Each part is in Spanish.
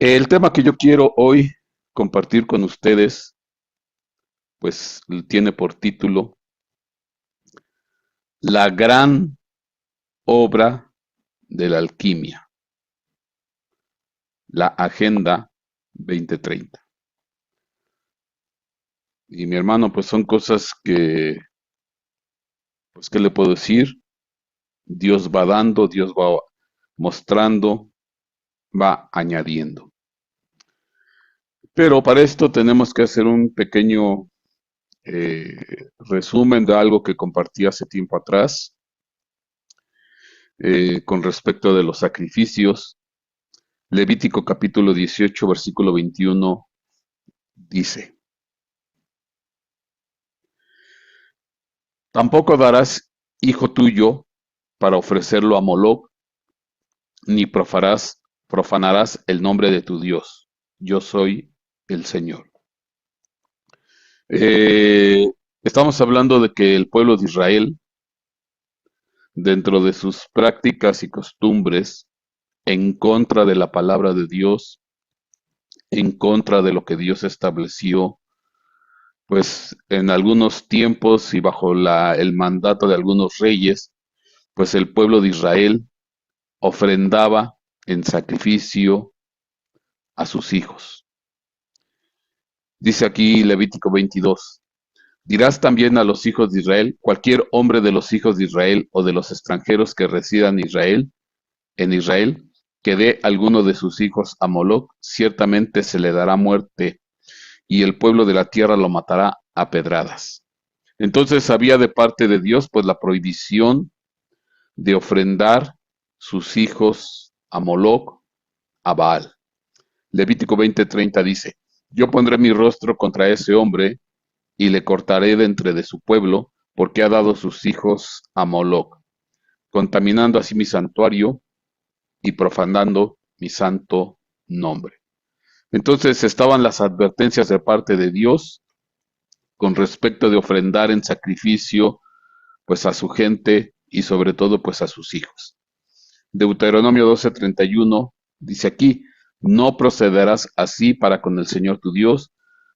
El tema que yo quiero hoy compartir con ustedes, pues tiene por título La gran obra de la alquimia, la Agenda 2030. Y mi hermano, pues son cosas que, pues, ¿qué le puedo decir? Dios va dando, Dios va mostrando, va añadiendo. Pero para esto tenemos que hacer un pequeño eh, resumen de algo que compartí hace tiempo atrás con respecto de los sacrificios. Levítico capítulo 18, versículo 21 dice, tampoco darás hijo tuyo para ofrecerlo a Moloc, ni profanarás el nombre de tu Dios. Yo soy el Señor. Eh, Estamos hablando de que el pueblo de Israel, dentro de sus prácticas y costumbres, en contra de la palabra de Dios, en contra de lo que Dios estableció, pues en algunos tiempos y bajo el mandato de algunos reyes, pues el pueblo de Israel ofrendaba en sacrificio a sus hijos. Dice aquí Levítico 22, dirás también a los hijos de Israel, cualquier hombre de los hijos de Israel o de los extranjeros que residan en Israel, que dé alguno de sus hijos a Moloc, ciertamente se le dará muerte y el pueblo de la tierra lo matará a pedradas. Entonces había de parte de Dios pues la prohibición de ofrendar sus hijos a Moloc, a Baal. Levítico 20:30 dice, yo pondré mi rostro contra ese hombre y le cortaré de entre de su pueblo, porque ha dado sus hijos a Moloc, contaminando así mi santuario y profanando mi santo nombre. Entonces estaban las advertencias de parte de Dios con respecto de ofrendar en sacrificio pues a su gente y sobre todo pues a sus hijos. Deuteronomio 12:31 dice aquí, no procederás así para con el Señor tu Dios,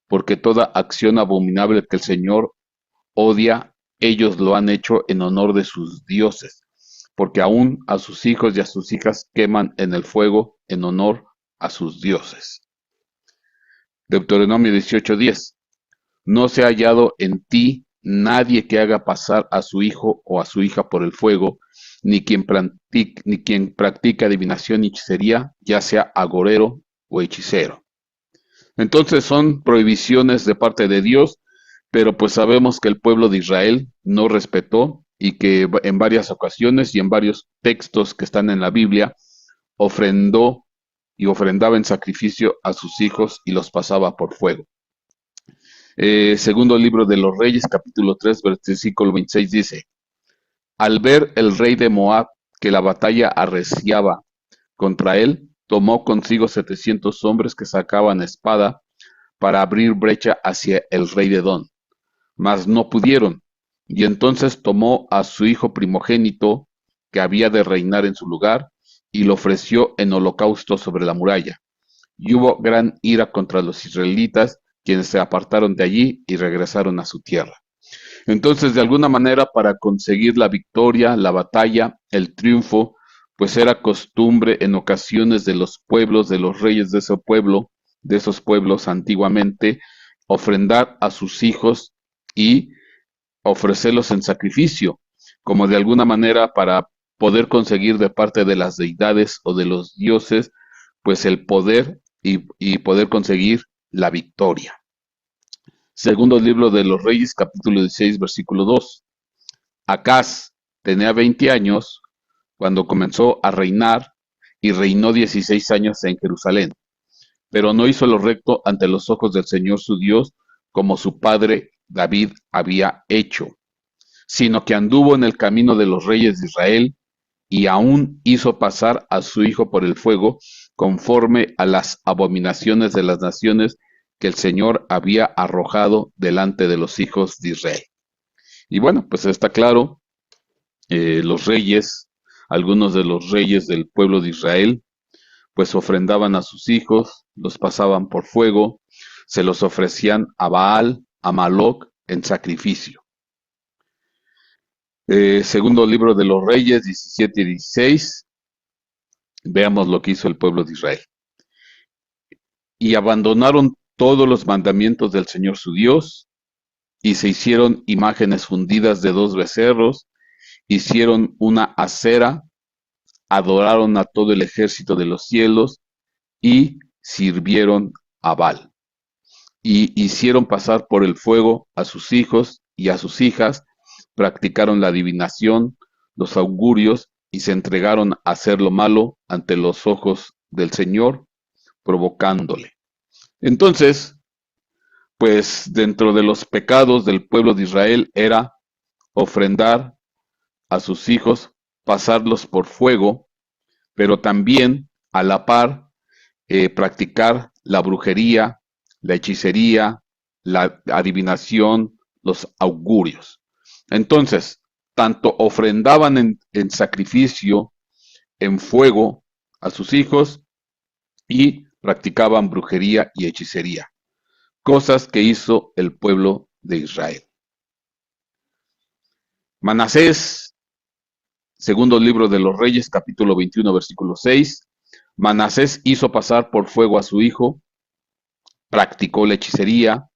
porque toda acción abominable que el Señor odia, ellos lo han hecho en honor de sus dioses, porque aún a sus hijos y a sus hijas queman en el fuego en honor a sus dioses. Deuteronomio 18:10, no se ha hallado en ti nadie que haga pasar a su hijo o a su hija por el fuego, ni quien practica adivinación y hechicería, ya sea agorero o hechicero. Entonces son prohibiciones de parte de Dios, pero pues sabemos que el pueblo de Israel no respetó y que en varias ocasiones y en varios textos que están en la Biblia ofrendó y ofrendaba en sacrificio a sus hijos y los pasaba por fuego. Segundo libro de los Reyes, capítulo 3, versículo 26 dice, al ver el rey de Moab que la batalla arreciaba contra él, tomó consigo 700 hombres que sacaban espada para abrir brecha hacia el rey de Edom, mas no pudieron. Y entonces tomó a su hijo primogénito, que había de reinar en su lugar, y lo ofreció en holocausto sobre la muralla. Y hubo gran ira contra los israelitas, quienes se apartaron de allí y regresaron a su tierra. Entonces, de alguna manera, para conseguir la victoria, la batalla, el triunfo, pues era costumbre en ocasiones de los pueblos, de los reyes de ese pueblo, de esos pueblos antiguamente, ofrendar a sus hijos y ofrecerlos en sacrificio, como de alguna manera para poder conseguir de parte de las deidades o de los dioses, pues el poder y poder conseguir la victoria. Segundo libro de los Reyes, capítulo 16, versículo 2. Acaz tenía 20 años cuando comenzó a reinar y reinó 16 años en Jerusalén, pero no hizo lo recto ante los ojos del Señor su Dios como su padre David había hecho, sino que anduvo en el camino de los reyes de Israel y aún hizo pasar a su hijo por el fuego conforme a las abominaciones de las naciones que el Señor había arrojado delante de los hijos de Israel. Y bueno, pues está claro, los reyes, algunos de los reyes del pueblo de Israel, pues ofrendaban a sus hijos, los pasaban por fuego, se los ofrecían a Baal, a Maloc en sacrificio. Segundo libro de los Reyes 17 y 16, veamos lo que hizo el pueblo de Israel. Y abandonaron todos los mandamientos del Señor su Dios, y se hicieron imágenes fundidas de 2 becerros, hicieron una acera, adoraron a todo el ejército de los cielos, y sirvieron a Baal. Y hicieron pasar por el fuego a sus hijos y a sus hijas, practicaron la adivinación, los augurios, y se entregaron a hacer lo malo ante los ojos del Señor, provocándole. Entonces, pues dentro de los pecados del pueblo de Israel era ofrendar a sus hijos, pasarlos por fuego, pero también a la par practicar la brujería, la hechicería, la adivinación, los augurios. Entonces, tanto ofrendaban en sacrificio, en fuego a sus hijos, y practicaban brujería y hechicería, cosas que hizo el pueblo de Israel. Manasés, segundo libro de los Reyes, capítulo 21, versículo 6. Manasés hizo pasar por fuego a su hijo, practicó la hechicería,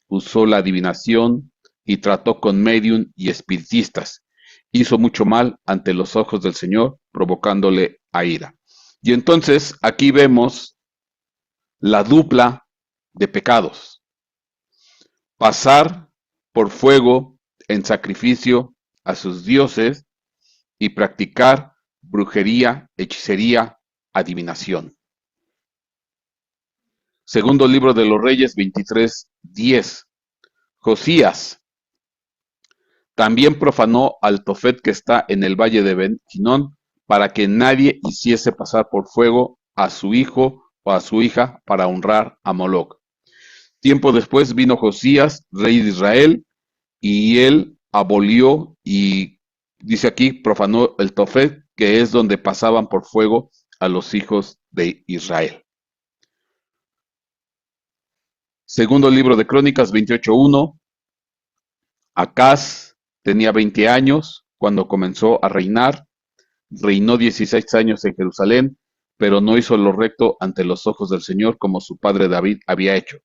usó la adivinación y trató con medium y espiritistas. Hizo mucho mal ante los ojos del Señor, provocándole a ira. Y entonces aquí vemos la dupla de pecados. Pasar por fuego en sacrificio a sus dioses y practicar brujería, hechicería, adivinación. Segundo libro de los Reyes 23:10. Josías también profanó al Tofet que está en el valle de Ben-Hinón, para que nadie hiciese pasar por fuego a su hijo o a su hija para honrar a Moloc. Tiempo después vino Josías, rey de Israel, y él abolió y dice aquí, profanó el Tofet, que es donde pasaban por fuego a los hijos de Israel. Segundo libro de Crónicas 28:1. Acaz tenía 20 años cuando comenzó a reinar. Reinó 16 años en Jerusalén, pero no hizo lo recto ante los ojos del Señor como su padre David había hecho,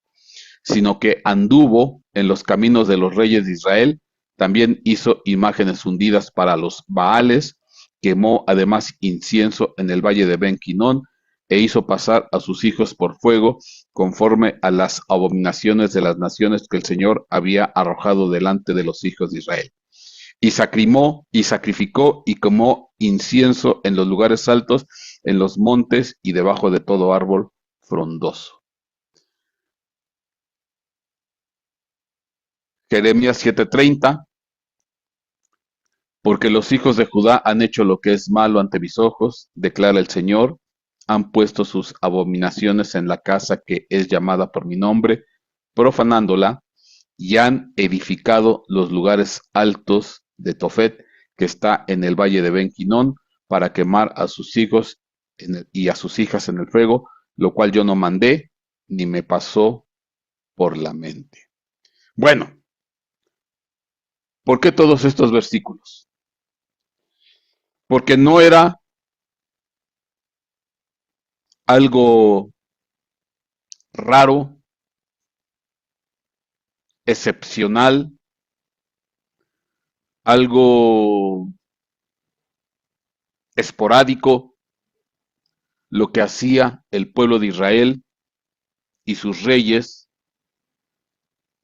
sino que anduvo en los caminos de los reyes de Israel. También hizo imágenes fundidas para los Baales, quemó además incienso en el valle de Ben-Hinón, e hizo pasar a sus hijos por fuego, conforme a las abominaciones de las naciones que el Señor había arrojado delante de los hijos de Israel. Y sacrificó y quemó incienso en los lugares altos, en los montes y debajo de todo árbol frondoso. Jeremías 7:30. Porque los hijos de Judá han hecho lo que es malo ante mis ojos, declara el Señor, han puesto sus abominaciones en la casa que es llamada por mi nombre, profanándola, y han edificado los lugares altos de Tofet, que está en el valle de Ben-Hinón, para quemar a sus hijos y a sus hijas en el fuego, lo cual yo no mandé, ni me pasó por la mente. Bueno, ¿por qué todos estos versículos? Porque no era algo raro, excepcional, algo esporádico, lo que hacía el pueblo de Israel y sus reyes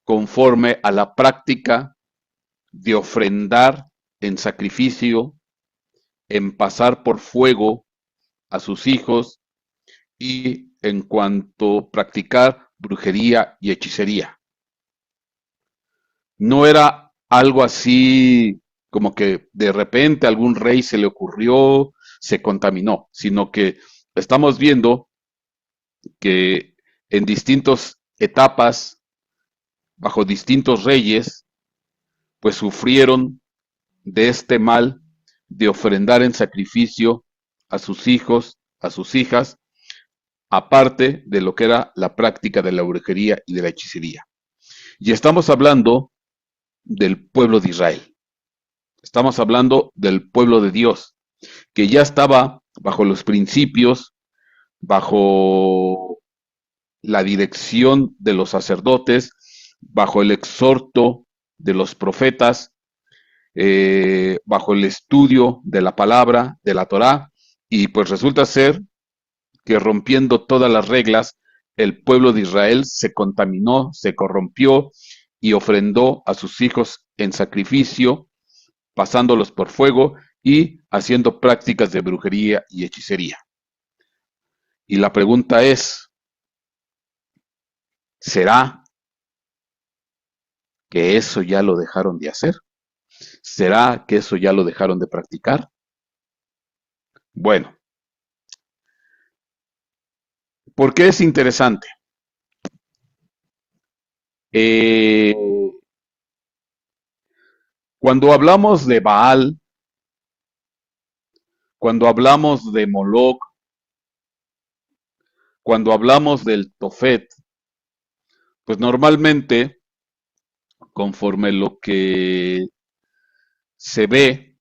conforme a la práctica de ofrendar en sacrificio, en pasar por fuego a sus hijos y en cuanto a practicar brujería y hechicería. No era algo así como que de repente a algún rey se le ocurrió, se contaminó, sino que estamos viendo que en distintas etapas, bajo distintos reyes, pues sufrieron de este mal de ofrendar en sacrificio a sus hijos, a sus hijas, aparte de lo que era la práctica de la brujería y de la hechicería. Y estamos hablando del pueblo de Israel. Estamos hablando del pueblo de Dios, que ya estaba bajo los principios, bajo la dirección de los sacerdotes, bajo el exhorto de los profetas, bajo el estudio de la palabra, de la Torá, y pues resulta ser que rompiendo todas las reglas, el pueblo de Israel se contaminó, se corrompió y ofrendó a sus hijos en sacrificio, pasándolos por fuego y haciendo prácticas de brujería y hechicería. Y la pregunta es, ¿será que eso ya lo dejaron de hacer? ¿Será que eso ya lo dejaron de practicar? Bueno, ¿por qué es interesante? Eh, Cuando hablamos de Baal, cuando hablamos de Moloch, cuando hablamos del Tofet, pues normalmente, conforme lo que se ve,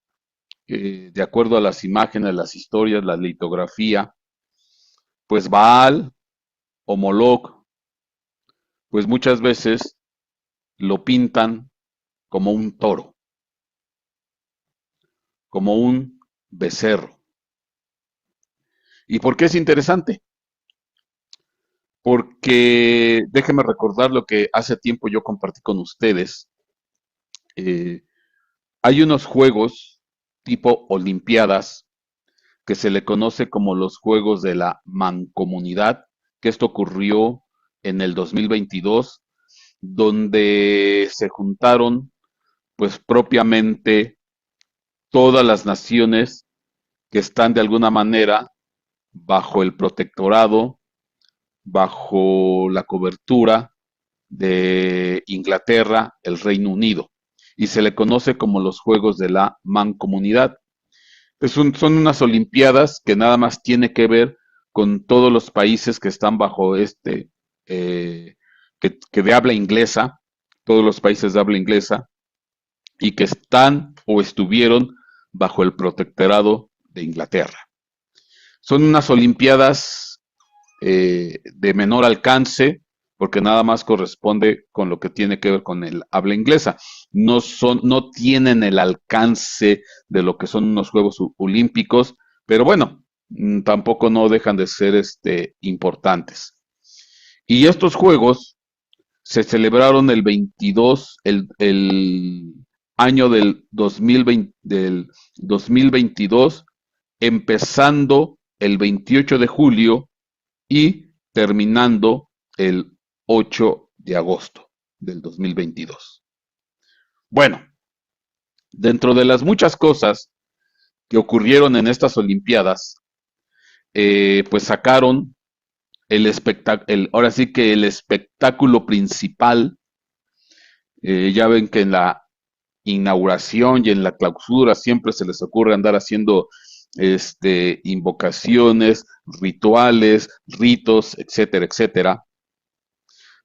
de acuerdo a las imágenes, las historias, la litografía, pues Baal o Moloch, pues muchas veces lo pintan como un toro, como un becerro. ¿Y por qué es interesante? Porque déjenme recordar lo que hace tiempo yo compartí con ustedes. Eh, Hay unos juegos tipo Olimpiadas que se le conoce como los Juegos de la Mancomunidad, que esto ocurrió en el 2022, donde se juntaron pues propiamente todas las naciones que están de alguna manera bajo el protectorado, bajo la cobertura de Inglaterra, el Reino Unido, y se le conoce como los Juegos de la Mancomunidad. Son unas Olimpiadas que nada más tiene que ver con todos los países que están bajo eh, que de habla inglesa, todos los países de habla inglesa, y que están o estuvieron bajo el protectorado de Inglaterra. Son unas Olimpiadas de menor alcance, porque nada más corresponde con lo que tiene que ver con el habla inglesa. No tienen el alcance de lo que son unos Juegos Olímpicos, pero bueno, tampoco no dejan de ser importantes. Y estos Juegos se celebraron el 22, el año del 2022, empezando el 28 de julio y terminando el 8 de agosto del 2022. Bueno, dentro de las muchas cosas que ocurrieron en estas Olimpiadas, pues sacaron ahora sí que el espectáculo principal. Ya ven que en la inauguración y en la clausura siempre se les ocurre andar haciendo invocaciones, rituales, ritos, etcétera, etcétera.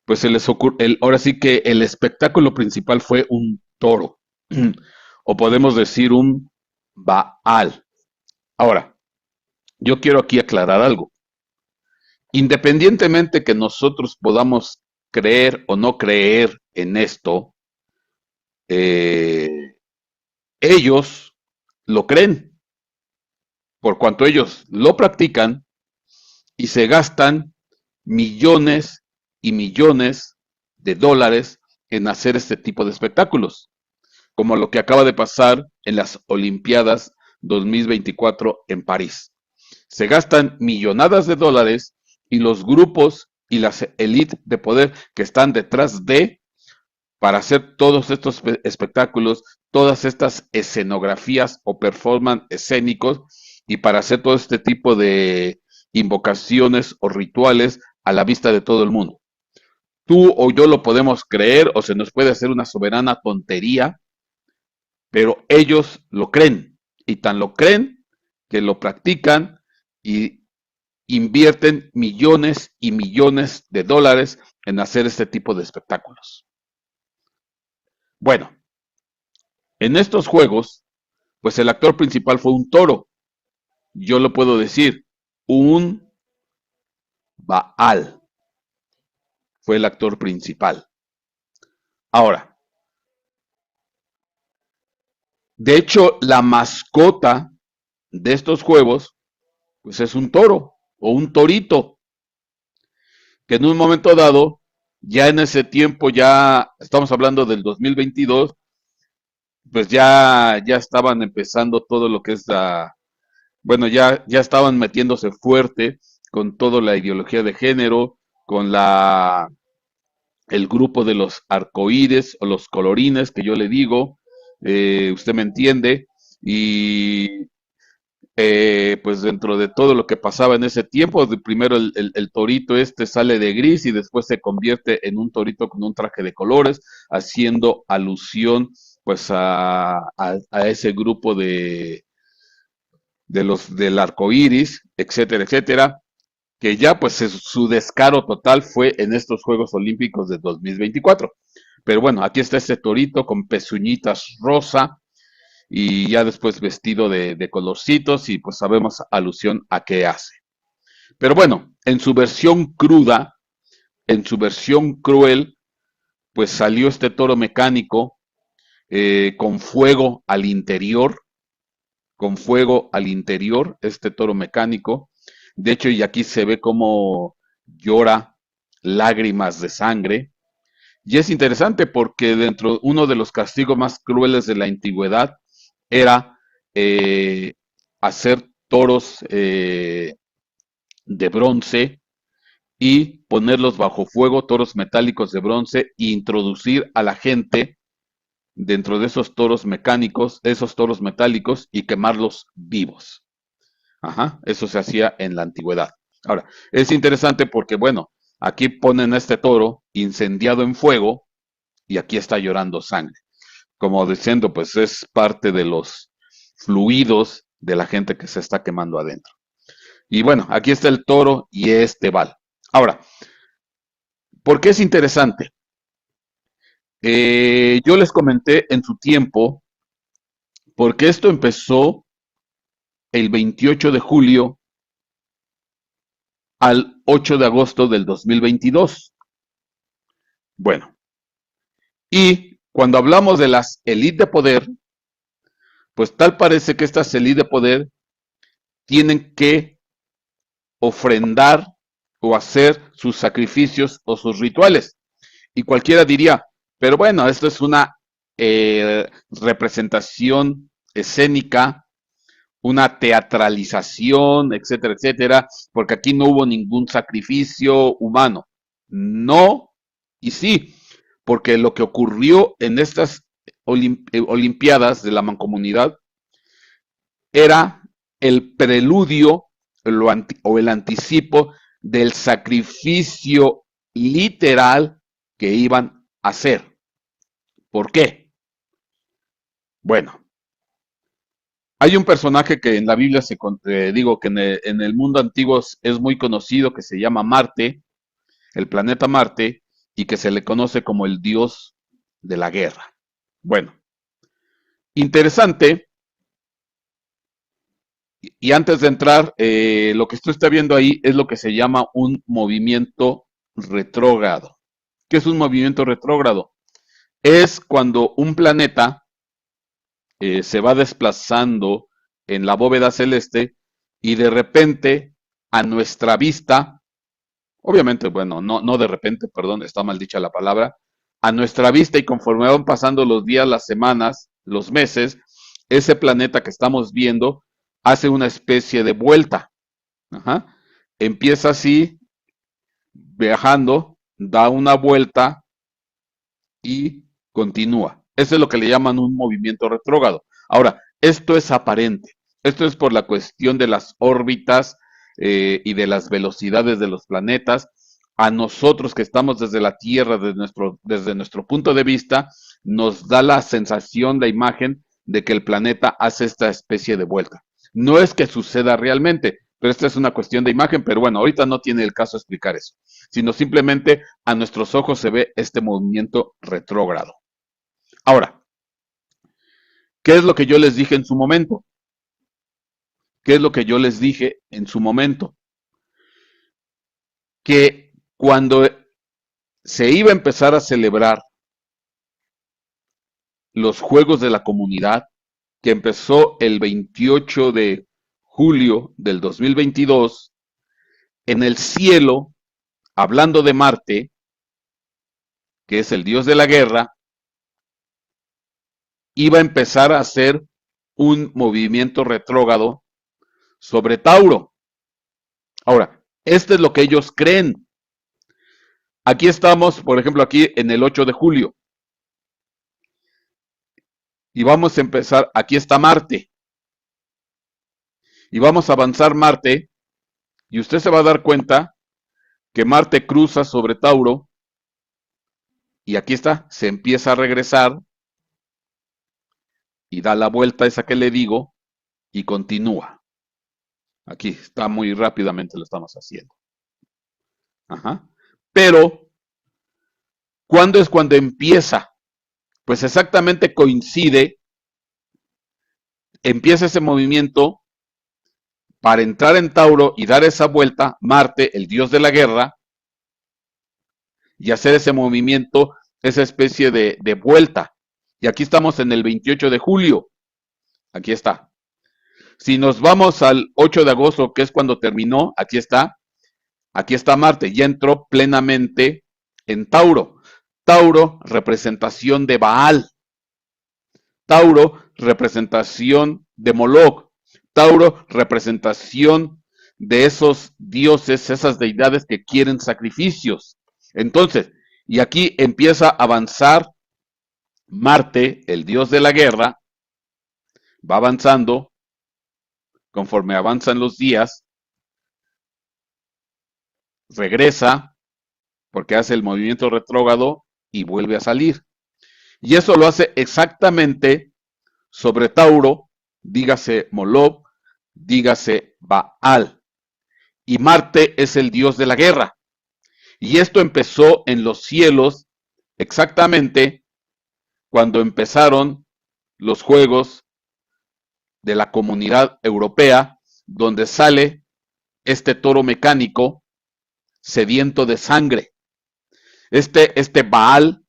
Pues se les ocurre, ahora sí que el espectáculo principal fue un toro, o podemos decir un Baal. Ahora, yo quiero aquí aclarar algo. Independientemente que nosotros podamos creer o no creer en esto, eh, ellos lo creen, por cuanto ellos lo practican y se gastan millones y millones de dólares en hacer este tipo de espectáculos, como lo que acaba de pasar en las Olimpiadas 2024 en París. Se gastan millonadas de dólares y los grupos y las élites de poder que están detrás de para hacer todos estos espectáculos, todas estas escenografías o performance escénicos y para hacer todo este tipo de invocaciones o rituales a la vista de todo el mundo. Tú o yo lo podemos creer o se nos puede hacer una soberana tontería, pero ellos lo creen y tan lo creen que lo practican y invierten millones y millones de dólares en hacer este tipo de espectáculos. Bueno, en estos juegos, pues el actor principal fue un toro. Yo lo puedo decir, un Baal fue el actor principal. Ahora, de hecho, la mascota de estos juegos, pues es un toro o un torito, que en un momento dado, ya en ese tiempo, ya estamos hablando del 2022, pues ya estaban empezando todo lo que es bueno, ya estaban metiéndose fuerte con toda la ideología de género, con el grupo de los arcoíris o los colorines, que yo le digo, usted me entiende, y pues dentro de todo lo que pasaba en ese tiempo, primero el torito este sale de gris y después se convierte en un torito con un traje de colores, haciendo alusión pues a ese grupo de los del arco iris, etcétera, etcétera, que ya pues su descaro total fue en estos Juegos Olímpicos de 2024. Pero bueno, aquí está este torito con pezuñitas rosa y ya después vestido de colorcitos y pues sabemos alusión a qué hace. Pero bueno, en su versión cruda, en su versión cruel, pues salió este toro mecánico con fuego al interior, con fuego al interior, este toro mecánico. De hecho, y aquí se ve cómo llora lágrimas de sangre. Y es interesante porque dentro uno de los castigos más crueles de la antigüedad era hacer toros de bronce y ponerlos bajo fuego, toros metálicos de bronce, e introducir a la gente dentro de esos toros mecánicos, esos toros metálicos y quemarlos vivos. Ajá, eso se hacía en la antigüedad. Ahora, es interesante porque, bueno, aquí ponen a este toro incendiado en fuego y aquí está llorando sangre. Como diciendo, pues es parte de los fluidos de la gente que se está quemando adentro. Y bueno, aquí está el toro y este Baal. Ahora, ¿por qué es interesante? Yo les comenté en su tiempo, porque esto empezó el 28 de julio al 8 de agosto del 2022. Bueno, y cuando hablamos de las élites de poder, pues tal parece que estas élites de poder tienen que ofrendar o hacer sus sacrificios o sus rituales. Y cualquiera diría, pero bueno, esto es una representación escénica, una teatralización, etcétera, etcétera, porque aquí no hubo ningún sacrificio humano. No, y sí, porque lo que ocurrió en estas Olimpiadas de la Mancomunidad era el preludio o el anticipo del sacrificio literal que iban a hacer. ¿Por qué? Bueno, hay un personaje que en la Biblia digo que en el mundo antiguo es muy conocido, que se llama Marte, el planeta Marte, y que se le conoce como el dios de la guerra. Bueno, interesante. Y antes de entrar, lo que usted está viendo ahí es lo que se llama un movimiento retrógrado. ¿Qué es un movimiento retrógrado? Es cuando un planeta se va desplazando en la bóveda celeste y de repente a nuestra vista, obviamente, bueno, no de repente, perdón, está mal dicha la palabra, a nuestra vista y conforme van pasando los días, las semanas, los meses, ese planeta que estamos viendo hace una especie de vuelta. Ajá. Empieza así, viajando, da una vuelta y continúa. Eso es lo que le llaman un movimiento retrógrado. Ahora, esto es aparente. Esto es por la cuestión de las órbitas y de las velocidades de los planetas. A nosotros que estamos desde la Tierra, desde nuestro punto de vista, nos da la sensación, la imagen de que el planeta hace esta especie de vuelta. No es que suceda realmente, Pero esta es una cuestión de imagen, pero bueno, ahorita no tiene el caso explicar eso, sino simplemente a nuestros ojos se ve este movimiento retrógrado. Ahora, ¿qué es lo que yo les dije en su momento? ¿Qué es lo que yo les dije en su momento? Que cuando se iba a empezar a celebrar los Juegos de la Comunidad, que empezó el 28 de julio del 2022, en el cielo, hablando de Marte, que es el dios de la guerra, iba a empezar a hacer un movimiento retrógrado sobre Tauro. Ahora, esto es lo que ellos creen. Aquí estamos, por ejemplo, aquí en el 8 de julio. Y vamos a empezar, aquí está Marte. Y vamos a avanzar Marte. Y usted se va a dar cuenta que Marte cruza sobre Tauro. Y aquí está, se empieza a regresar. Y da la vuelta esa que le digo. Y continúa. Aquí está muy rápidamente lo estamos haciendo. Ajá. Pero, ¿cuándo es cuando empieza? Pues exactamente coincide, empieza ese movimiento para entrar en Tauro y dar esa vuelta, Marte, el dios de la guerra, y hacer ese movimiento, esa especie de vuelta. Y aquí estamos en el 28 de julio. Aquí está. Si nos vamos al 8 de agosto, que es cuando terminó, aquí está. Aquí está Marte, ya entró plenamente en Tauro. Tauro, representación de Baal. Tauro, representación de Moloch. Tauro, representación de esos dioses, esas deidades que quieren sacrificios. Entonces, y aquí empieza a avanzar Marte, el dios de la guerra, va avanzando conforme avanzan los días, regresa porque hace el movimiento retrógrado y vuelve a salir. Y eso lo hace exactamente sobre Tauro, dígase Moloch, dígase Baal. Y Marte es el dios de la guerra. Y esto empezó en los cielos exactamente cuando empezaron los Juegos de la Comunidad Europea, donde sale este toro mecánico sediento de sangre. Este Baal,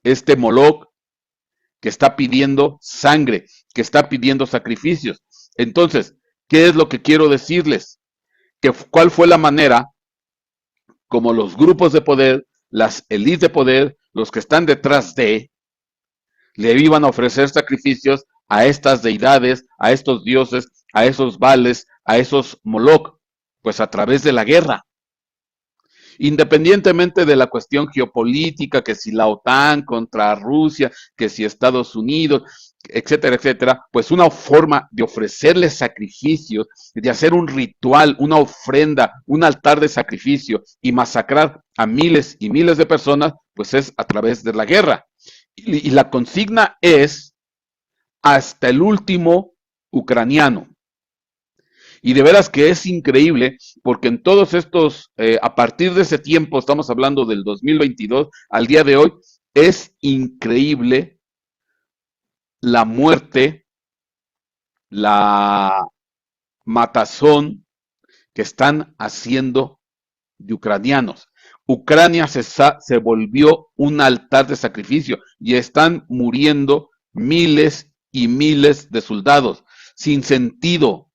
este Moloch, que está pidiendo sangre, que está pidiendo sacrificios. Entonces, ¿qué es lo que quiero decirles? ¿Cuál fue la manera como los grupos de poder, las élites de poder, los que están detrás le iban a ofrecer sacrificios a estas deidades, a estos dioses, a esos Baales, a esos Moloch? Pues a través de la guerra. Independientemente de la cuestión geopolítica, que si la OTAN contra Rusia, que si Estados Unidos, etcétera, etcétera, pues una forma de ofrecerle sacrificios, de hacer un ritual, una ofrenda, un altar de sacrificio y masacrar a miles y miles de personas, pues es a través de la guerra. Y la consigna es hasta el último ucraniano. Y de veras que es increíble, porque en todos estos, a partir de ese tiempo, estamos hablando del 2022, al día de hoy, es increíble la muerte, la matazón que están haciendo de ucranianos. Ucrania se volvió un altar de sacrificio y están muriendo miles y miles de soldados sin sentido,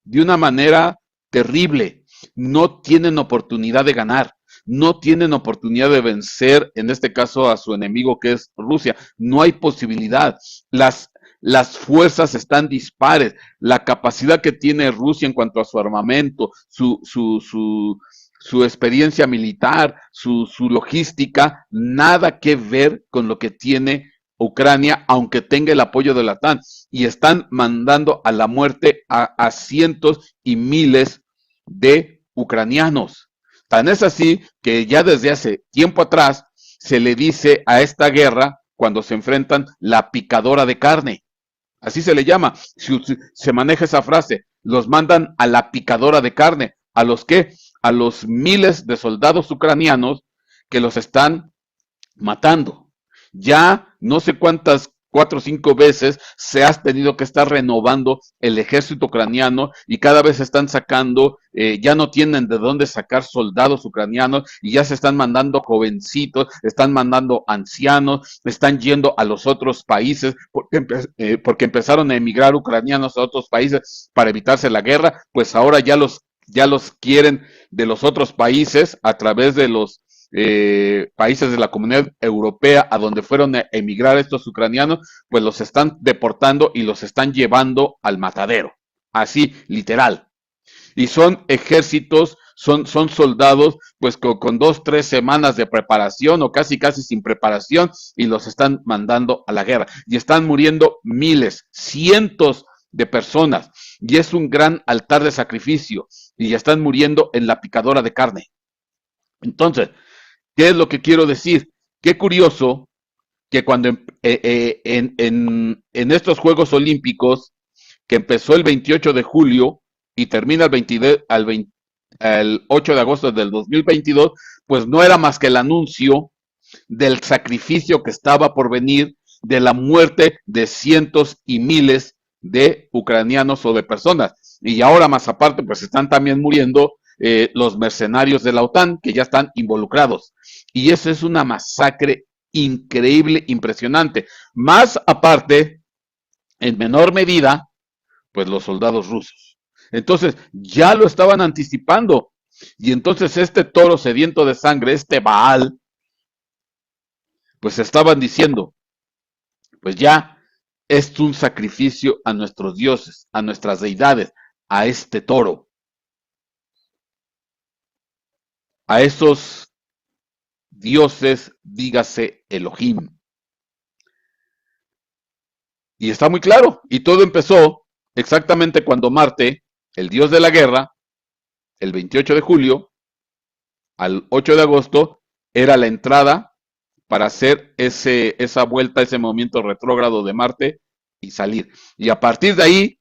de una manera terrible. No tienen oportunidad de ganar, no tienen oportunidad de vencer, en este caso a su enemigo que es Rusia. No hay posibilidad. Las fuerzas están dispares. La capacidad que tiene Rusia en cuanto a su armamento, su experiencia militar, su logística, nada que ver con lo que tiene Ucrania, aunque tenga el apoyo de la OTAN, y están mandando a la muerte a cientos y miles de ucranianos. Tan es así que ya desde hace tiempo atrás se le dice a esta guerra, cuando se enfrentan, la picadora de carne. Así se le llama, se maneja esa frase, los mandan a la picadora de carne. ¿A los qué? A los miles de soldados ucranianos que los están matando. Ya no sé cuántas, 4 o 5 veces se ha tenido que estar renovando el ejército ucraniano y cada vez están sacando, ya no tienen de dónde sacar soldados ucranianos y ya se están mandando jovencitos, están mandando ancianos, están yendo a los otros países porque empezaron a emigrar ucranianos a otros países para evitarse la guerra, pues ahora ya los quieren de los otros países a través de los países de la Comunidad Europea a donde fueron a emigrar estos ucranianos, pues los están deportando y los están llevando al matadero. Así, literal. Y son ejércitos, son soldados, pues con 2, 3 semanas de preparación o casi sin preparación y los están mandando a la guerra. Y están muriendo miles, cientos de personas. Y es un gran altar de sacrificio. Y ya están muriendo en la picadora de carne. Entonces, ¿qué es lo que quiero decir? Qué curioso que cuando en estos Juegos Olímpicos, que empezó el 28 de julio y termina el 8 de agosto del 2022, pues no era más que el anuncio del sacrificio que estaba por venir, de la muerte de cientos y miles de ucranianos o de personas. Y ahora más aparte, pues están también muriendo los mercenarios de la OTAN que ya están involucrados. Y eso es una masacre increíble, impresionante. Más aparte, en menor medida, pues los soldados rusos. Entonces, ya lo estaban anticipando. Y entonces este toro sediento de sangre, este Baal, pues estaban diciendo, pues ya es un sacrificio a nuestros dioses, a nuestras deidades, a este toro, a esos dioses, dígase Elohim. Y está muy claro. Y todo empezó exactamente cuando Marte, el dios de la guerra, el 28 de julio al 8 de agosto, era la entrada para hacer esa vuelta, ese movimiento retrógrado de Marte y salir. Y a partir de ahí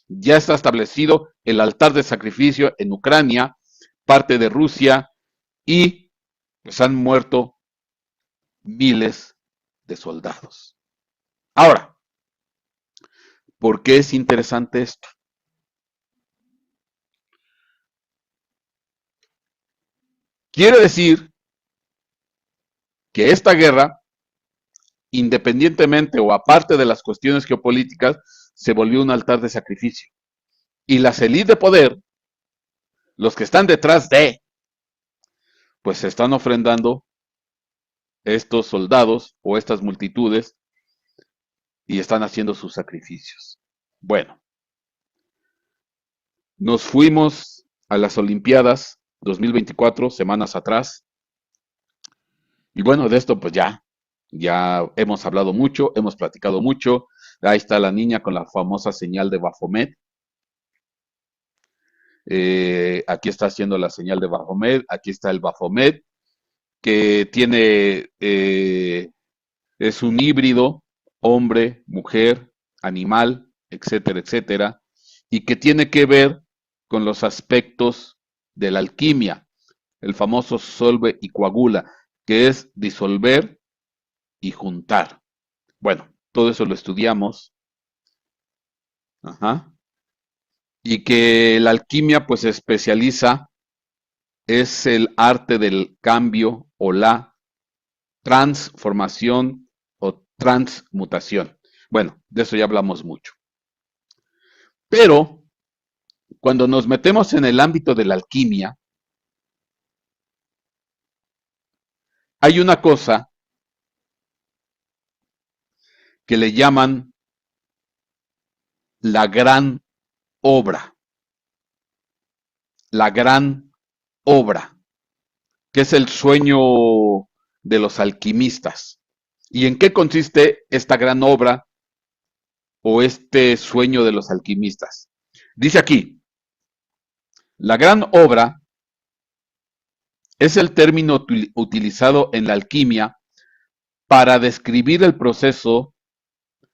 ya está establecido el altar de sacrificio en Ucrania, parte de Rusia, y pues han muerto miles de soldados. Ahora, ¿por qué es interesante esto? Quiere decir que esta guerra, independientemente o aparte de las cuestiones geopolíticas, se volvió un altar de sacrificio. Y las élites de poder, los que están detrás pues se están ofrendando estos soldados o estas multitudes y están haciendo sus sacrificios. Bueno, nos fuimos a las Olimpiadas 2024, semanas atrás, y bueno, de esto pues ya hemos hablado mucho, hemos platicado mucho. Ahí está la niña con la famosa señal de Baphomet. Aquí está haciendo la señal de Baphomet, aquí está el Baphomet, que tiene, es un híbrido, hombre, mujer, animal, etcétera, etcétera, y que tiene que ver con los aspectos de la alquimia, el famoso solve y coagula, que es disolver y juntar. Bueno, todo eso lo estudiamos. Ajá. Y que la alquimia pues se especializa, es el arte del cambio o la transformación o transmutación. Bueno, de eso ya hablamos mucho. Pero cuando nos metemos en el ámbito de la alquimia, hay una cosa que le llaman la gran obra. La gran obra, que es el sueño de los alquimistas. ¿Y en qué consiste esta gran obra o este sueño de los alquimistas? Dice aquí, la gran obra es el término utilizado en la alquimia para describir el proceso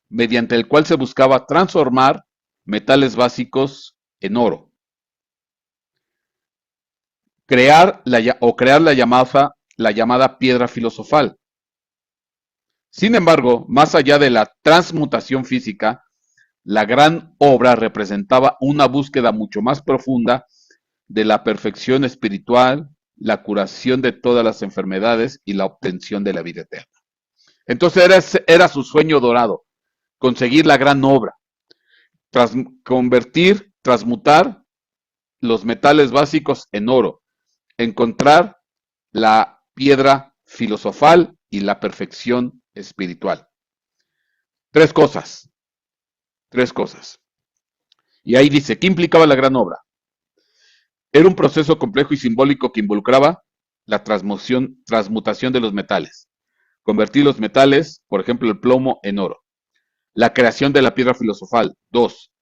mediante el cual se buscaba transformar metales básicos en oro. Crear la llamada piedra filosofal. Sin embargo, más allá de la transmutación física, la gran obra representaba una búsqueda mucho más profunda de la perfección espiritual, la curación de todas las enfermedades y la obtención de la vida eterna. Entonces era su sueño dorado, conseguir la gran obra, transmutar los metales básicos en oro, encontrar la piedra filosofal y la perfección espiritual. Tres cosas. Y ahí dice, ¿qué implicaba la gran obra? Era un proceso complejo y simbólico que involucraba la transmutación de los metales. Convertir los metales, por ejemplo el plomo, en oro. La creación de la piedra filosofal. 2.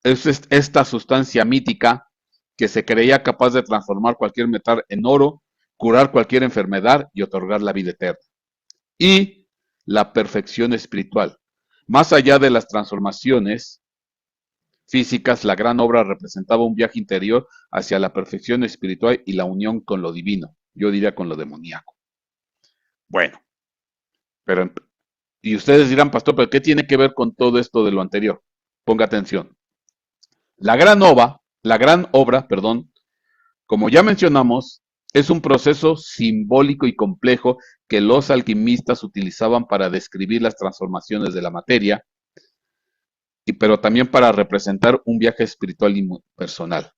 Es esta sustancia mítica que se creía capaz de transformar cualquier metal en oro, curar cualquier enfermedad y otorgar la vida eterna. Y la perfección espiritual. Más allá de las transformaciones físicas, la gran obra representaba un viaje interior hacia la perfección espiritual y la unión con lo divino. Yo diría con lo demoníaco. Bueno, pero y ustedes dirán, pastor, ¿pero qué tiene que ver con todo esto de lo anterior? Ponga atención. La gran obra, perdón, como ya mencionamos, es un proceso simbólico y complejo que los alquimistas utilizaban para describir las transformaciones de la materia, pero también para representar un viaje espiritual y personal.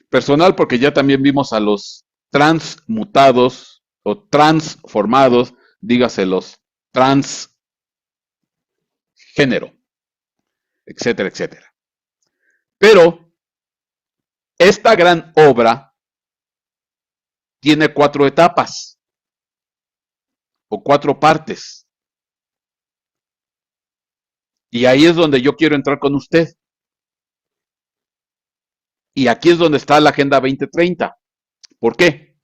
Personal porque ya también vimos a los transmutados o transformados, dígase los transgénero, etcétera, etcétera. Pero esta gran obra tiene 4 etapas o 4 partes. Y ahí es donde yo quiero entrar con usted. Y aquí es donde está la Agenda 2030. ¿Por qué?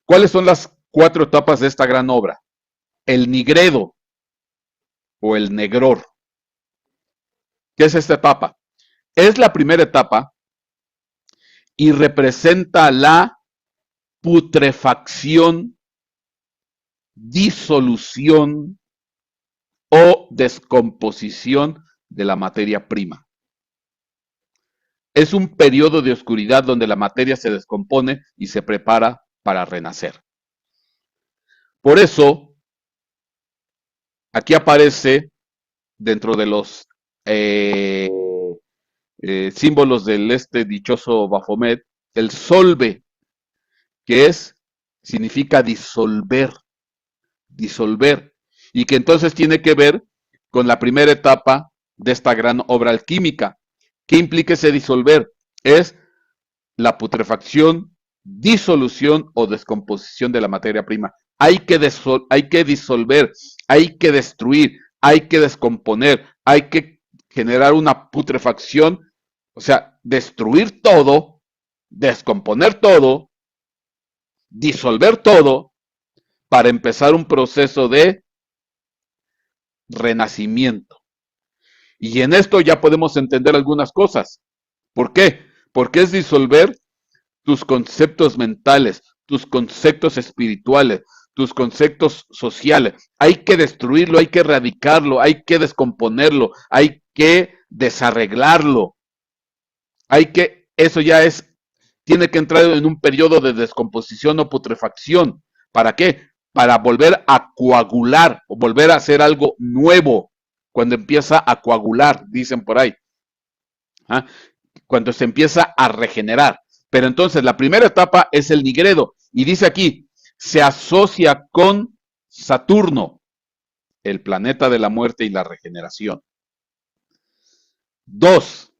¿Cuáles son las 4 etapas de esta gran obra? El nigredo o el negror. ¿Qué es esta etapa? Es la primera etapa y representa la putrefacción, disolución o descomposición de la materia prima. Es un periodo de oscuridad donde la materia se descompone y se prepara para renacer. Por eso, aquí aparece dentro de los símbolos del dichoso Baphomet, el solve, que significa disolver, y que entonces tiene que ver con la primera etapa de esta gran obra alquímica. ¿Qué implica ese disolver? Es la putrefacción, disolución o descomposición de la materia prima. Hay que disolver, hay que destruir, hay que descomponer, hay que generar una putrefacción, o sea, destruir todo, descomponer todo, disolver todo, para empezar un proceso de renacimiento. Y en esto ya podemos entender algunas cosas. ¿Por qué? Porque es disolver tus conceptos mentales, tus conceptos espirituales, tus conceptos sociales. Hay que destruirlo, hay que erradicarlo, hay que descomponerlo, hay que desarreglarlo. Eso ya tiene que entrar en un periodo de descomposición o putrefacción. ¿Para qué? Para volver a coagular o volver a hacer algo nuevo. Cuando empieza a coagular, dicen por ahí. ¿Ah? Cuando se empieza a regenerar. Pero entonces la primera etapa es el nigredo. Y dice aquí, se asocia con Saturno, el planeta de la muerte y la regeneración. 2.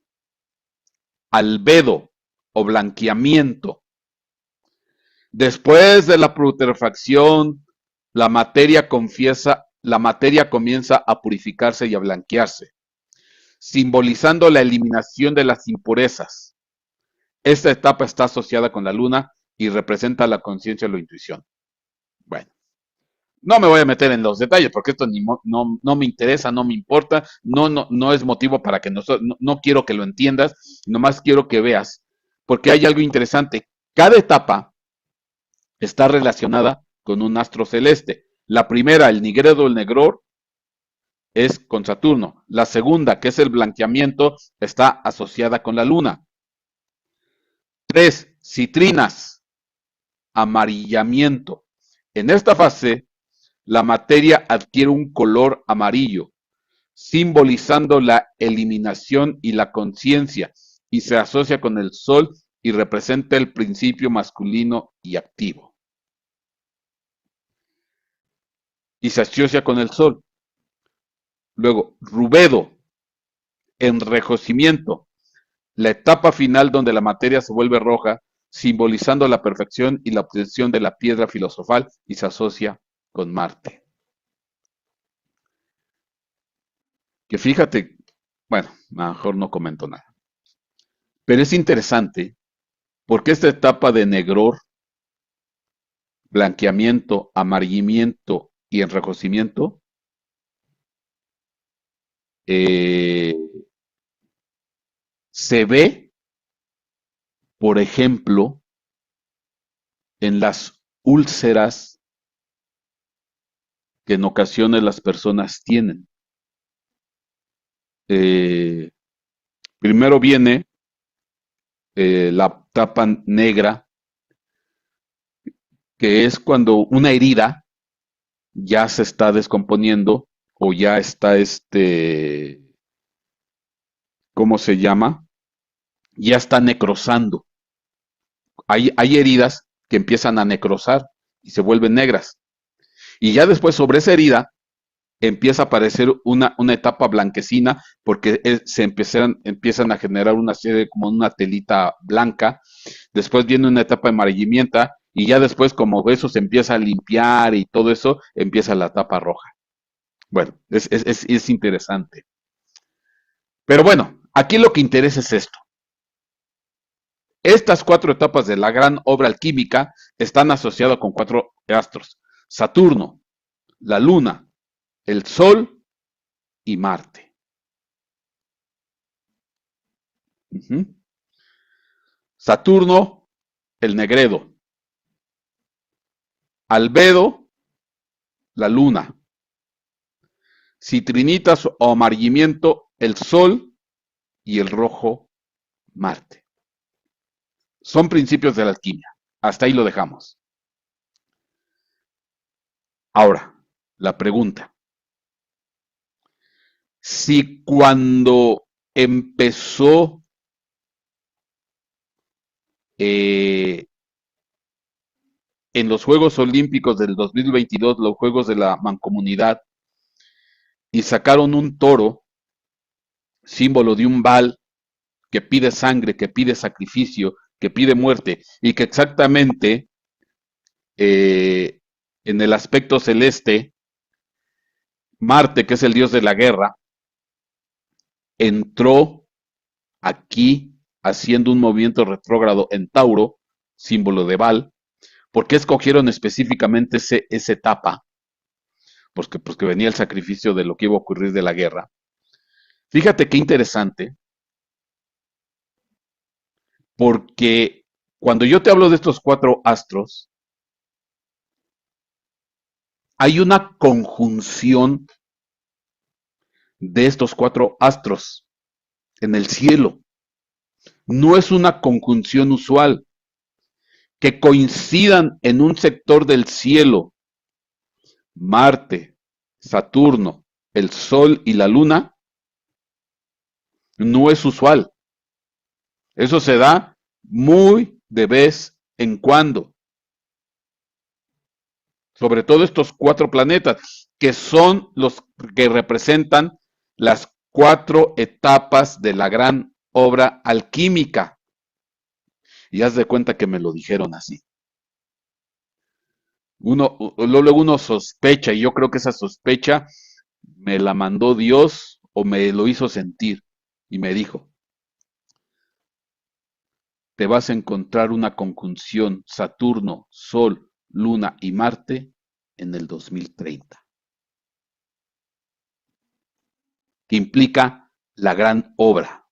Albedo o blanqueamiento. Después de la putrefacción, la materia comienza a purificarse y a blanquearse, simbolizando la eliminación de las impurezas. Esta etapa está asociada con la luna y representa la conciencia o la intuición. Bueno, No me voy a meter en los detalles porque esto no me interesa, no me importa, no es motivo para que no quiero que lo entiendas, nomás quiero que veas, porque hay algo interesante. Cada etapa está relacionada con un astro celeste. La primera, el Nigredo, el Negror, es con Saturno. La segunda, que es el blanqueamiento, está asociada con la Luna. Tres, citrinas, amarillamiento. En esta fase, la materia adquiere un color amarillo, simbolizando la eliminación y la conciencia, y se asocia con el Sol y representa el principio masculino y activo. Y se asocia con el Sol. Luego, rubedo, enrojecimiento, la etapa final donde la materia se vuelve roja, simbolizando la perfección y la obtención de la piedra filosofal y se asocia con Marte. Que fíjate, bueno, mejor no comento nada. Pero es interesante porque esta etapa de negror, blanqueamiento, amarillamiento y enrojecimiento eh, se ve, por ejemplo, en las úlceras que en ocasiones las personas tienen. Eh, Primero viene la tapa negra, que es cuando una herida ya se está descomponiendo o ya está ¿cómo se llama? Ya está necrosando. Hay heridas que empiezan a necrosar y se vuelven negras. Y ya después sobre esa herida empieza a aparecer una etapa blanquecina porque empiezan a generar una serie como una telita blanca. Después viene una etapa de amarillamiento y ya después como eso se empieza a limpiar y todo eso, empieza la etapa roja. Bueno, es interesante. Pero bueno, aquí lo que interesa es esto. Estas cuatro etapas de la gran obra alquímica están asociadas con cuatro astros: Saturno, la Luna, el Sol y Marte. Uh-huh. Saturno, el Negredo. Albedo, la Luna. Citrinitas o amarillamiento, el Sol y el rojo, Marte. Son principios de la alquimia. Hasta ahí lo dejamos. Ahora, la pregunta. Si cuando empezó eh, en los Juegos Olímpicos del 2022, los Juegos de la Mancomunidad, y sacaron un toro, símbolo de un Baal que pide sangre, que pide sacrificio, que pide muerte, y que exactamente eh, en el aspecto celeste, Marte, que es el dios de la guerra, entró aquí haciendo un movimiento retrógrado en Tauro, símbolo de Baal. ¿Por qué escogieron específicamente esa etapa? Pues que venía el sacrificio de lo que iba a ocurrir de la guerra. Fíjate qué interesante, porque cuando yo te hablo de estos cuatro astros, hay una conjunción de estos cuatro astros en el cielo. No es una conjunción usual. Que coincidan en un sector del cielo, Marte, Saturno, el Sol y la Luna, no es usual. Eso se da muy de vez en cuando. Sobre todo estos cuatro planetas, que son los que representan las cuatro etapas de la gran obra alquímica. Y haz de cuenta que me lo dijeron así. Luego uno sospecha, y yo creo que esa sospecha me la mandó Dios o me lo hizo sentir. Y me dijo, te vas a encontrar una conjunción Saturno, Sol, Luna y Marte en el 2030, que implica la gran obra.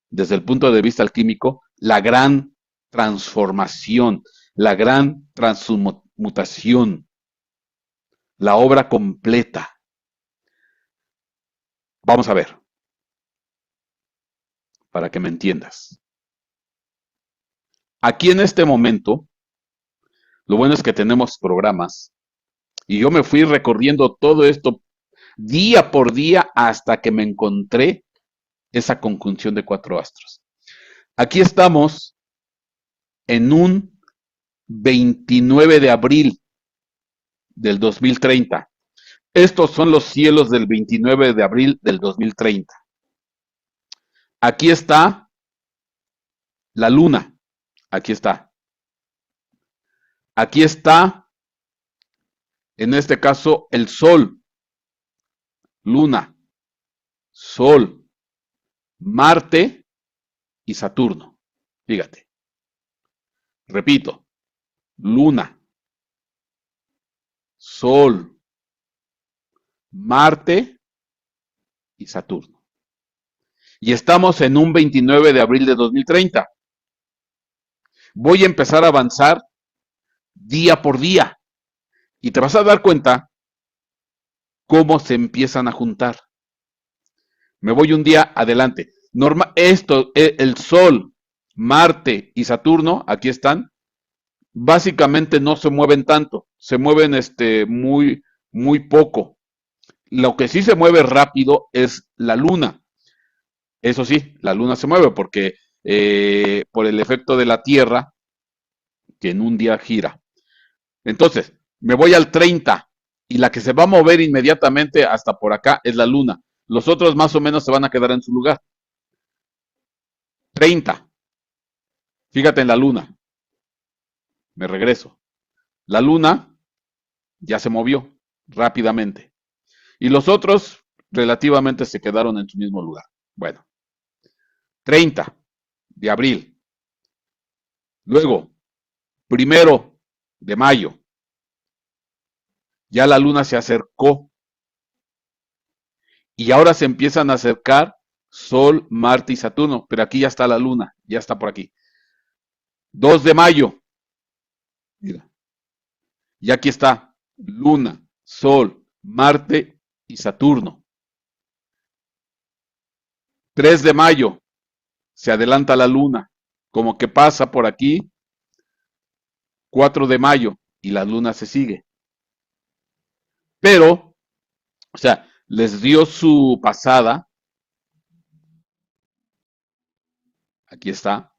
Desde el punto de vista alquímico, la gran transformación, la gran transmutación, la obra completa. Vamos a ver, para que me entiendas. Aquí en este momento, lo bueno es que tenemos programas y yo me fui recorriendo todo esto día por día hasta que me encontré esa conjunción de 4 astros. Aquí estamos en un 29 de abril del 2030. Estos son los cielos del 29 de abril del 2030. Aquí está la luna. Aquí está. Aquí está, en este caso, el sol, luna, sol, Marte y Saturno. Fíjate. Repito, luna, sol, Marte y Saturno. Y estamos en un 29 de abril de 2030. Voy a empezar a avanzar día por día y te vas a dar cuenta cómo se empiezan a juntar. Me voy un día adelante. El Sol, Marte y Saturno, aquí están, básicamente no se mueven tanto, se mueven muy, muy poco. Lo que sí se mueve rápido es la Luna. Eso sí, la Luna se mueve porque por el efecto de la Tierra, que en un día gira. Entonces, me voy al 30 y la que se va a mover inmediatamente hasta por acá es la Luna. Los otros más o menos se van a quedar en su lugar. 30. Fíjate en la Luna. Me regreso. La Luna ya se movió rápidamente. Y los otros relativamente se quedaron en su mismo lugar. Bueno, 30 de abril. Luego, 1 de mayo. Ya la Luna se acercó. Y ahora se empiezan a acercar Sol, Marte y Saturno. Pero aquí ya está la Luna. Ya está por aquí. 2 de mayo. Mira. Y aquí está Luna, Sol, Marte y Saturno. 3 de mayo. Se adelanta la Luna. Como que pasa por aquí. 4 de mayo. Y la Luna se sigue. Pero, o sea, les dio su pasada. Aquí está.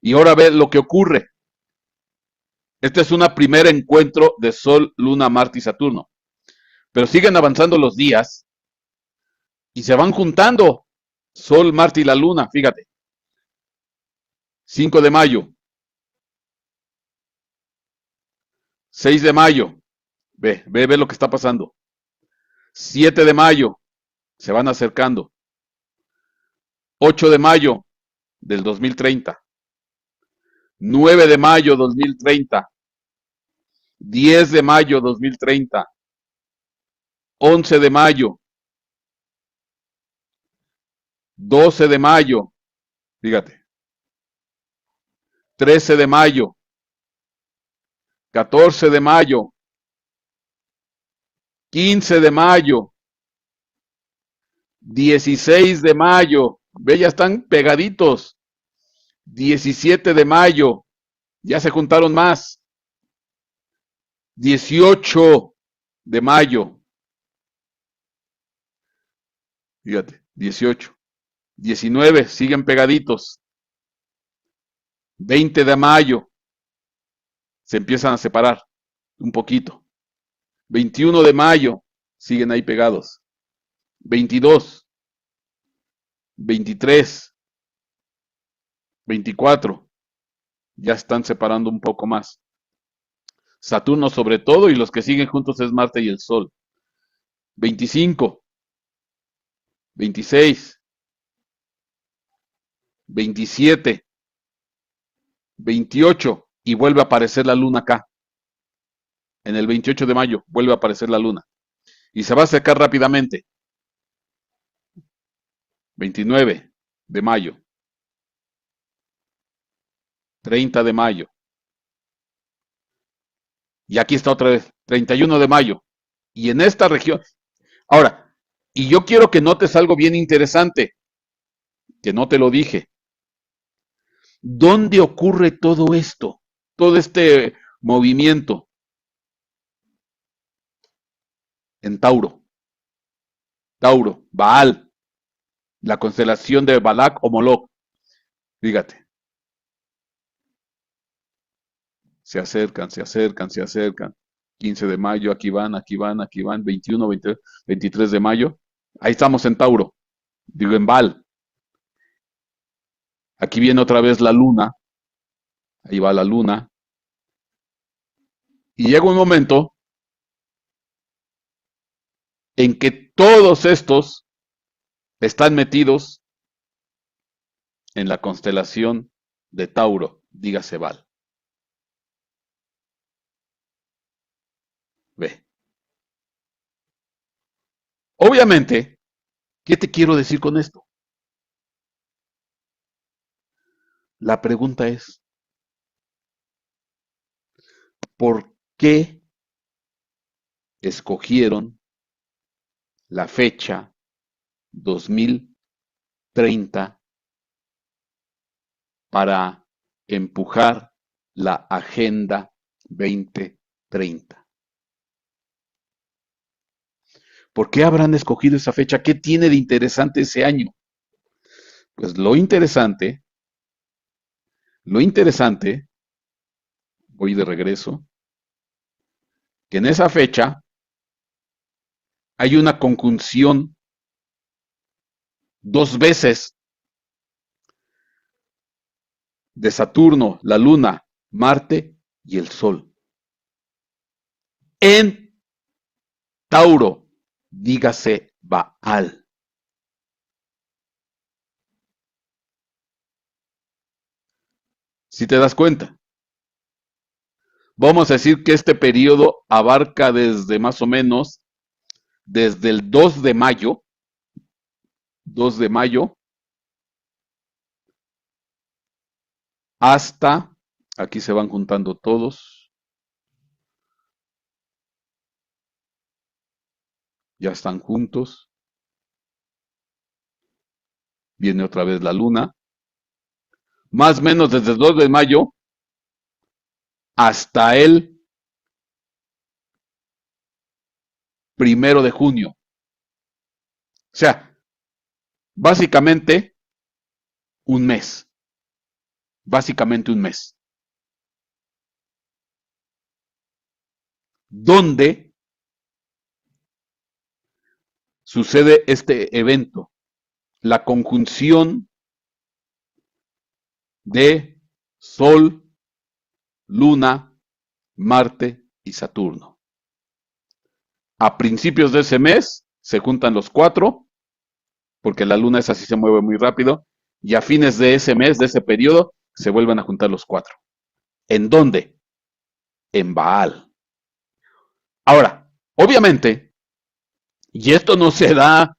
Y ahora ve lo que ocurre. Este es un primer encuentro de Sol, Luna, Marte y Saturno. Pero siguen avanzando los días y se van juntando Sol, Marte y la Luna, fíjate. 5 de mayo, 6 de mayo, ve lo que está pasando. 7 de mayo, se van acercando. 8 de mayo del 2030. 9 de mayo 2030. 10 de mayo 2030. 11 de mayo. 12 de mayo, fíjate. 13 de mayo. 14 de mayo. 15 de mayo. 16 de mayo. Ve, ya están pegaditos. 17 de mayo. Ya se juntaron más. 18 de mayo. Fíjate, 18. 19, siguen pegaditos. 20 de mayo. Se empiezan a separar un poquito. 21 de mayo. Siguen ahí pegados. 22. 23. 24. Ya están separando un poco más. Saturno sobre todo y los que siguen juntos es Marte y el Sol. 25. 26. 27. 28 y vuelve a aparecer la luna acá. En el 28 de mayo vuelve a aparecer la luna y se va a secar rápidamente. 29 de mayo, 30 de mayo. Y aquí está otra vez, 31 de mayo. Y en esta región. Ahora, y yo quiero que notes algo bien interesante, que no te lo dije. ¿Dónde ocurre todo esto? Todo este movimiento. En Tauro. Tauro, Baal, la constelación de Balak o Moloch. Fíjate, se acercan, se acercan, se acercan. 15 de mayo, aquí van, aquí van, aquí van. 21, 22, 23 de mayo. Ahí estamos en Tauro, digo en Baal. Aquí viene otra vez la luna. Ahí va la luna. Y llega un momento en que todos estos están metidos en la constelación de Tauro, dígase Baal. Ve. Obviamente, ¿qué te quiero decir con esto? La pregunta es, ¿por qué escogieron la fecha 2030 para empujar la Agenda 2030? ¿Por qué habrán escogido esa fecha? ¿Qué tiene de interesante ese año? Pues lo interesante, voy de regreso, que en esa fecha hay una conjunción dos veces de Saturno, la Luna, Marte y el Sol. En Tauro, dígase Baal. Si te das cuenta, vamos a decir que este periodo abarca desde más o menos, desde el 2 de mayo, hasta, aquí se van juntando todos, ya están juntos, viene otra vez la luna, más o menos desde el 2 de mayo hasta el 1 de junio. O sea, básicamente un mes, básicamente un mes, donde sucede este evento, la conjunción de Sol, Luna, Marte y Saturno. A principios de ese mes se juntan los cuatro, porque la Luna es así, se mueve muy rápido, y a fines de ese mes, de ese periodo, se vuelven a juntar los cuatro. ¿En dónde? En Baal. Ahora, obviamente, y esto no se da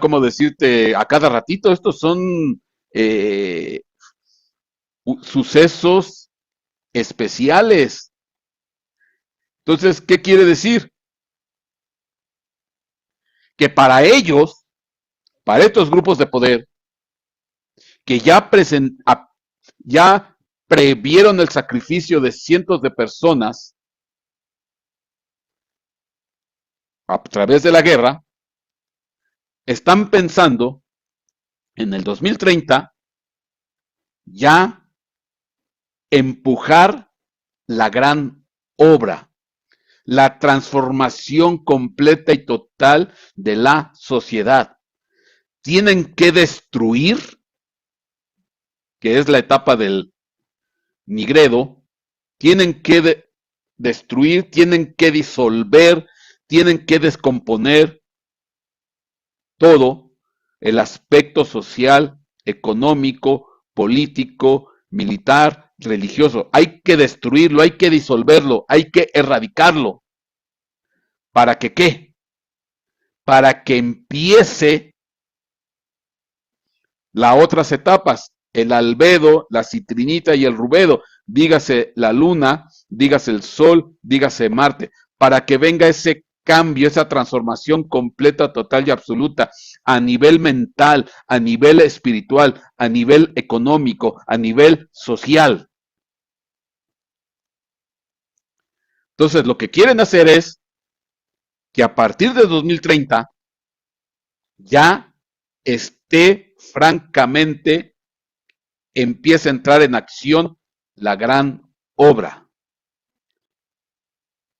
como decirte a cada ratito, estos son eh, sucesos especiales. Entonces, ¿qué quiere decir? Que para ellos, para estos grupos de poder, que ya previeron el sacrificio de cientos de personas a través de la guerra, están pensando en el 2030 ya empujar la gran obra, la transformación completa y total de la sociedad. Tienen que destruir, que es la etapa del Nigredo, tienen que destruir, tienen que disolver, tienen que descomponer todo el aspecto social, económico, político militar, religioso. Hay que destruirlo, hay que disolverlo, hay que erradicarlo. ¿Para que qué? Para que empiece las otras etapas, el albedo, la citrinita y el rubedo, dígase la luna, dígase el sol, dígase Marte, para que venga ese cambio, esa transformación completa, total y absoluta a nivel mental, a nivel espiritual, a nivel económico, a nivel social. Entonces, lo que quieren hacer es que a partir de 2030 ya esté francamente, empiece a entrar en acción la gran obra.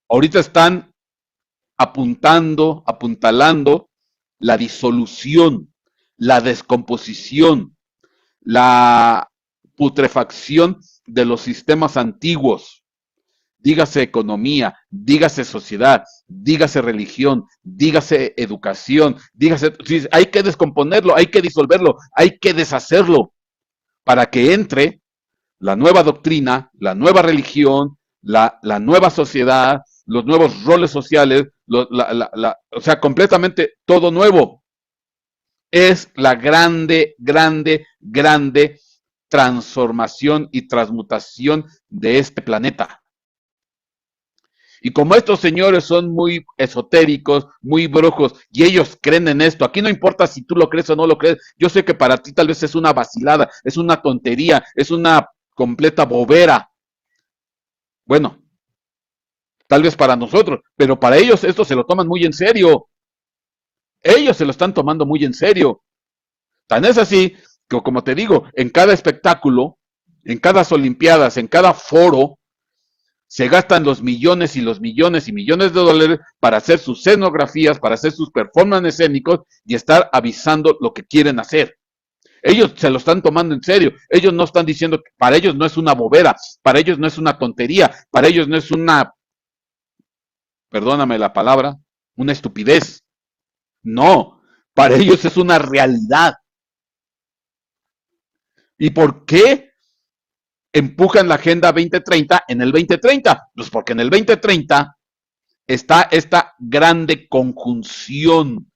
Ahorita están apuntalando la disolución, la descomposición, la putrefacción de los sistemas antiguos. Dígase economía, dígase sociedad, dígase religión, dígase educación, dígase, hay que descomponerlo, hay que disolverlo, hay que deshacerlo para que entre la nueva doctrina, la nueva religión, la nueva sociedad, los nuevos roles sociales, o sea, completamente todo nuevo. Es la grande transformación y transmutación de este planeta. Y como estos señores son muy esotéricos, muy brujos, y ellos creen en esto, aquí no importa si tú lo crees o no lo crees, yo sé que para ti tal vez es una vacilada, es una tontería, es una completa bobera. Bueno, tal vez para nosotros, pero para ellos esto se lo toman muy en serio. Ellos se lo están tomando muy en serio. Tan es así que, como te digo, en cada espectáculo, en cada olimpiadas, en cada foro, se gastan los millones y los millones y millones de dólares para hacer sus escenografías, para hacer sus performances escénicos y estar avisando lo que quieren hacer. Ellos se lo están tomando en serio. Ellos no están diciendo que para ellos no es una bobera, para ellos no es una tontería, para ellos no es una, perdóname la palabra, una estupidez. No, para ellos es una realidad. ¿Y por qué empujan la Agenda 2030 en el 2030? Pues porque en el 2030 está esta grande conjunción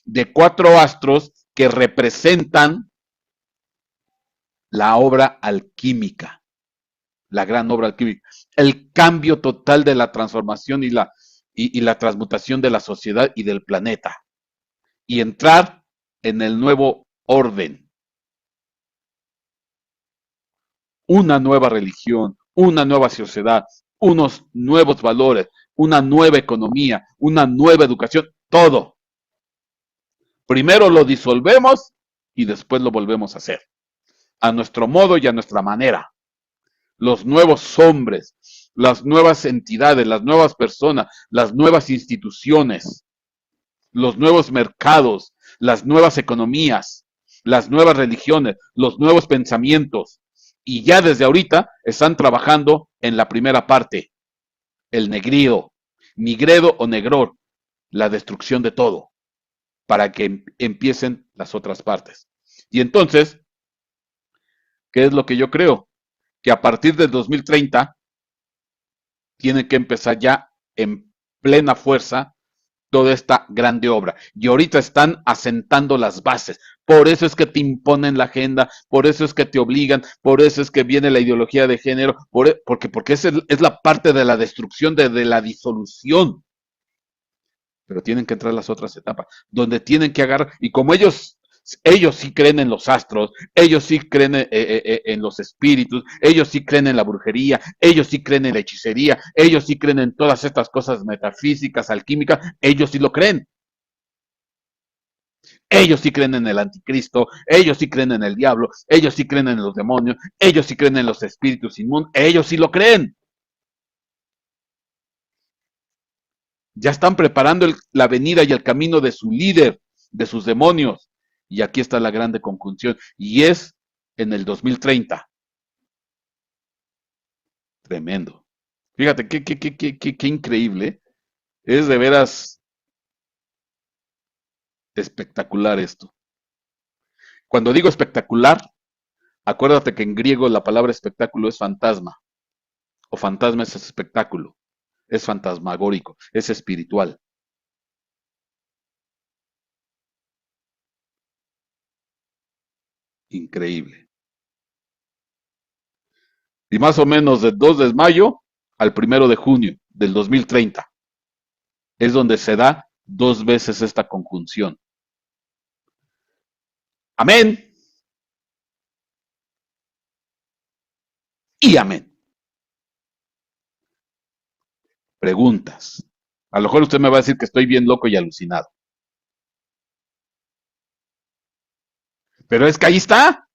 de 4 astros que representan la obra alquímica, la gran obra alquímica, el cambio total de la transformación y la transmutación de la sociedad y del planeta, y entrar en el nuevo orden, una nueva religión, una nueva sociedad, unos nuevos valores, una nueva economía, una nueva educación, todo. Primero lo disolvemos y después lo volvemos a hacer, a nuestro modo y a nuestra manera. Los nuevos hombres, las nuevas entidades, las nuevas personas, las nuevas instituciones, los nuevos mercados, las nuevas economías, las nuevas religiones, los nuevos pensamientos. Y ya desde ahorita están trabajando en la primera parte, el negrido, nigredo o negror, la destrucción de todo, para que empiecen las otras partes. Y entonces, ¿qué es lo que yo creo? Que a partir del 2030 tiene que empezar ya en plena fuerza toda esta grande obra. Y ahorita están asentando las bases. Por eso es que te imponen la agenda, por eso es que te obligan, por eso es que viene la ideología de género, porque esa es la parte de la destrucción, de la disolución. Pero tienen que entrar las otras etapas, donde tienen que agarrar, y como ellos sí creen en los astros, ellos sí creen en los espíritus, ellos sí creen en la brujería, ellos sí creen en la hechicería, ellos sí creen en todas estas cosas metafísicas, alquímicas, ellos sí lo creen. Ellos sí creen en el anticristo, ellos sí creen en el diablo, ellos sí creen en los demonios, ellos sí creen en los espíritus inmundos, ellos sí lo creen. Ya están preparando la venida y el camino de su líder, de sus demonios. Y aquí está la grande conjunción. Y es en el 2030. Tremendo. Fíjate, qué increíble. Es de veras espectacular esto. Cuando digo espectacular, Acuérdate que en griego la palabra espectáculo es fantasma, o fantasma es espectáculo, es fantasmagórico, es espiritual. Increíble. Y más o menos del 2 de mayo al 1 de junio del 2030 es donde se da dos veces esta conjunción. Amén y amén. Preguntas. A lo mejor usted me va a decir que estoy bien loco y alucinado. Pero es que ahí está.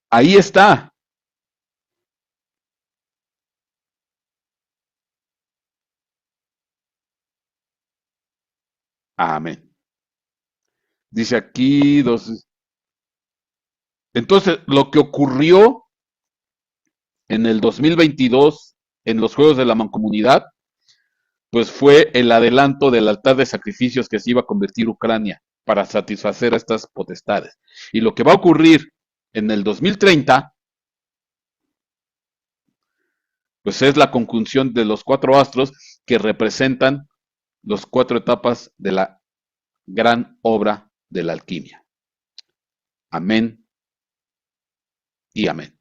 Ahí está. Amén. Dice aquí dos. Entonces, lo que ocurrió en el 2022 en los Juegos de la Mancomunidad, pues fue el adelanto del altar de sacrificios que se iba a convertir Ucrania para satisfacer a estas potestades. Y lo que va a ocurrir en el 2030, pues es la conjunción de los cuatro astros que representan las cuatro etapas de la gran obra de la alquimia. Amén y amén.